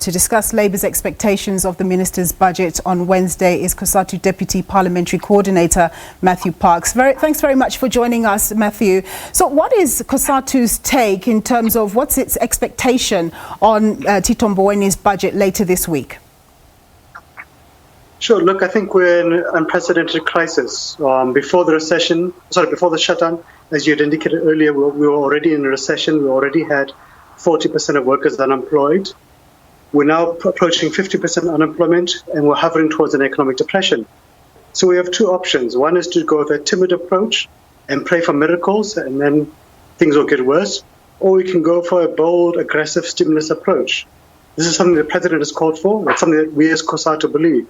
to discuss Labour's expectations of the Minister's budget on Wednesday is COSATU Deputy Parliamentary Coordinator Matthew Parks. Thanks very much for joining us, Matthew. So what is COSATU's take in terms of what's its expectation on Tito Mboweni's budget later this week? Sure. Look, I think we're in an unprecedented crisis. Before the shutdown, as you had indicated earlier, we were already in a recession. We already had 40% of workers unemployed. We're now approaching 50% unemployment, and we're hovering towards an economic depression. So we have two options. One is to go with a timid approach and pray for miracles, and then things will get worse. Or we can go for a bold, aggressive stimulus approach. This is something the President has called for. That's something that we as COSATU believe.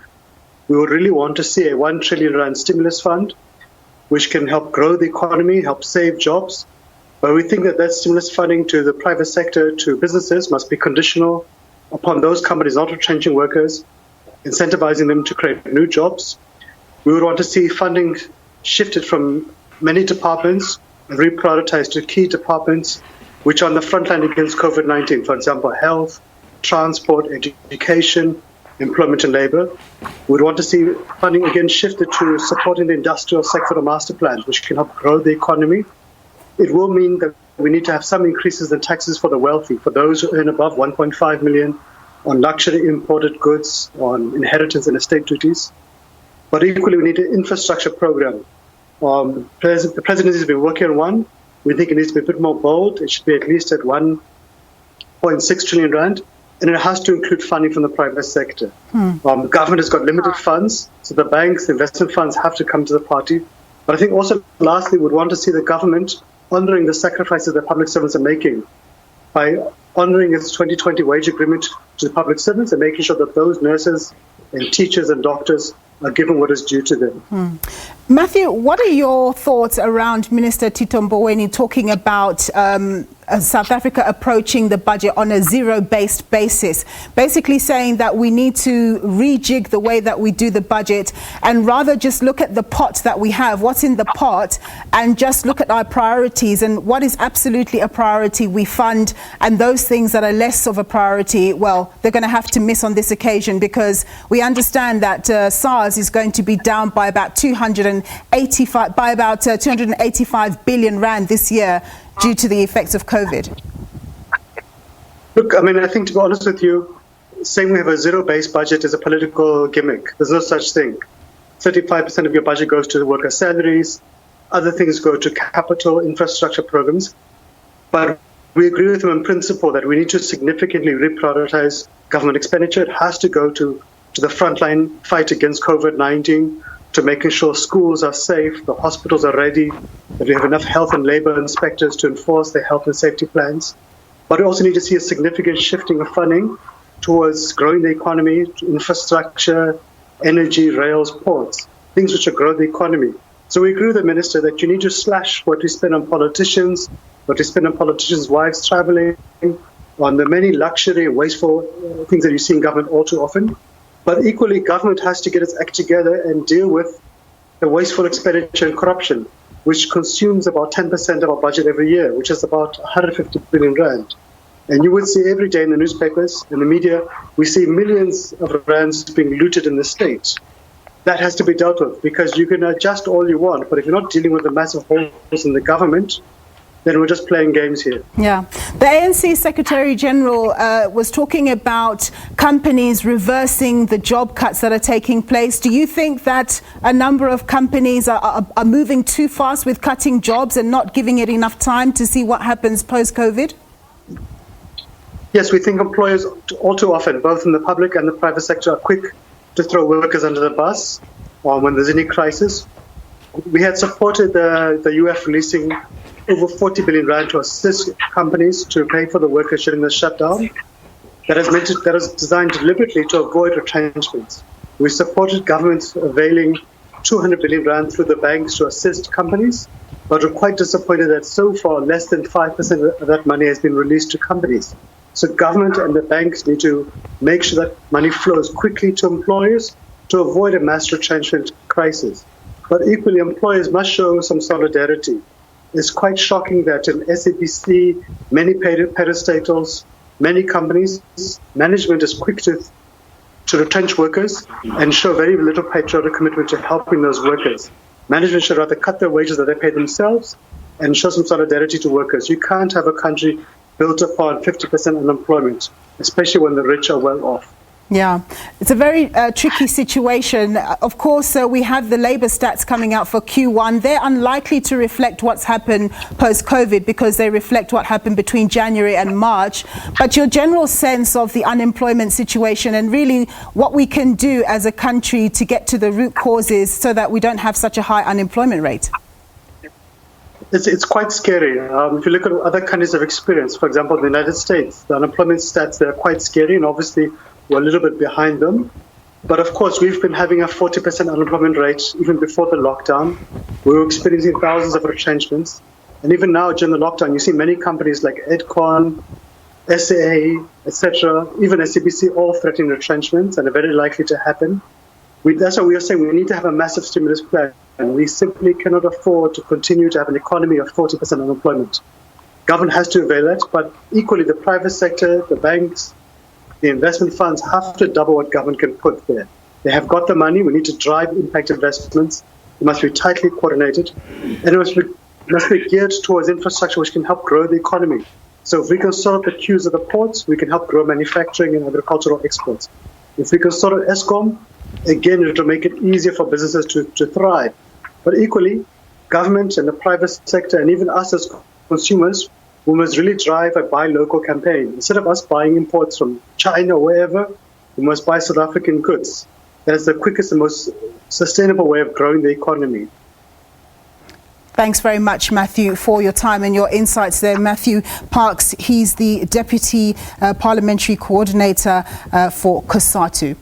We would really want to see a 1 trillion rand stimulus fund, which can help grow the economy, help save jobs. But we think that stimulus funding to the private sector, to businesses, must be conditional upon those companies not retrenching workers, incentivizing them to create new jobs. We would want to see funding shifted from many departments and reprioritized to key departments which are on the front line against COVID-19, for example, health, transport, education, employment and labour. We'd want to see funding again shifted to supporting the industrial sector master plans, which can help grow the economy. It will mean that we need to have some increases in taxes for the wealthy, for those who earn above 1.5 million, on luxury imported goods, on inheritance and estate duties. But equally, we need an infrastructure program. The Presidency has been working on one. We think it needs to be a bit more bold. It should be at least at 1.6 trillion rand. And it has to include funding from the private sector. The government has got limited funds, so the banks, the investment funds have to come to the party. But I think also, lastly, we'd want to see the government honouring the sacrifices that public servants are making by honouring its 2020 wage agreement to the public servants and making sure that those nurses and teachers and doctors are given what is due to them. Matthew, what are your thoughts around Minister Tito Mboweni talking about South Africa approaching the budget on a zero-based basis, basically saying that we need to rejig the way that we do the budget and rather just look at the pot that we have, what's in the pot, and just look at our priorities and what is absolutely a priority we fund, and those things that are less of a priority, well, they're going to have to miss on this occasion, because we understand that SARS is going to be down by about 285 billion rand this year due to the effects of COVID. Look, I mean, I think, to be honest with you, saying we have a zero-based budget is a political gimmick. There's no such thing. 35% of your budget goes to the worker salaries. Other things go to capital infrastructure programs. But we agree with him in principle that we need to significantly reprioritize government expenditure. It has to go to the frontline fight against COVID-19, to making sure schools are safe, the hospitals are ready, that we have enough health and labour inspectors to enforce their health and safety plans. But we also need to see a significant shifting of funding towards growing the economy, infrastructure, energy, rails, ports, things which will grow the economy. So we agree with the Minister that you need to slash what we spend on politicians, what we spend on politicians' wives travelling, on the many luxury and wasteful things that you see in government all too often. But equally, government has to get its act together and deal with the wasteful expenditure and corruption, which consumes about 10% of our budget every year, which is about 150 billion rand. And you would see every day in the newspapers, in the media, we see millions of rands being looted in the state. That has to be dealt with, because you can adjust all you want, but if you're not dealing with the massive holes in the government, then we're just playing games here. Yeah. The ANC Secretary General was talking about companies reversing the job cuts that are taking place. Do you think that a number of companies are moving too fast with cutting jobs and not giving it enough time to see what happens post-COVID? Yes, we think employers all too often, both in the public and the private sector, are quick to throw workers under the bus when there's any crisis. We had supported the UF releasing over 40 billion rand to assist companies to pay for the workers during the shutdown. That is designed deliberately to avoid retrenchments. We supported governments availing 200 billion rand through the banks to assist companies, but we're quite disappointed that so far less than 5% of that money has been released to companies. So government and the banks need to make sure that money flows quickly to employers to avoid a mass retrenchment crisis. But equally, employers must show some solidarity. It's quite shocking that in SABC, many parastatals, many companies, management is quick to retrench workers and show very little patriotic commitment to helping those workers. Management should rather cut their wages that they pay themselves and show some solidarity to workers. You can't have a country built upon 50% unemployment, especially when the rich are well off. Yeah, it's a very tricky situation. Of course, we have the labour stats coming out for Q1. They're unlikely to reflect what's happened post-COVID because they reflect what happened between January and March. But your general sense of the unemployment situation and really what we can do as a country to get to the root causes so that we don't have such a high unemployment rate? It's quite scary. If you look at what other countries have experienced, for example, the United States, the unemployment stats, they're quite scary, and obviously we're a little bit behind them. But of course, we've been having a 40% unemployment rate even before the lockdown. We were experiencing thousands of retrenchments. And even now, during the lockdown, you see many companies like Edcon, SAA, etc., even SABC, all threatening retrenchments and are very likely to happen. That's why we are saying we need to have a massive stimulus plan. And we simply cannot afford to continue to have an economy of 40% unemployment. Government has to avail it, but equally the private sector, the banks, the investment funds have to double what government can put there. They have got the money. We need to drive impact investments. It must be tightly coordinated. And it must be geared towards infrastructure which can help grow the economy. So if we can sort out the queues of the ports, we can help grow manufacturing and agricultural exports. If we can sort out ESCOM, again, it will make it easier for businesses to thrive. But equally, government and the private sector and even us as consumers, we must really drive a buy local campaign. Instead of us buying imports from China or wherever, we must buy South African goods. That is the quickest and most sustainable way of growing the economy. Thanks very much, Matthew, for your time and your insights there. Matthew Parks, he's the Deputy Parliamentary Coordinator for COSATU.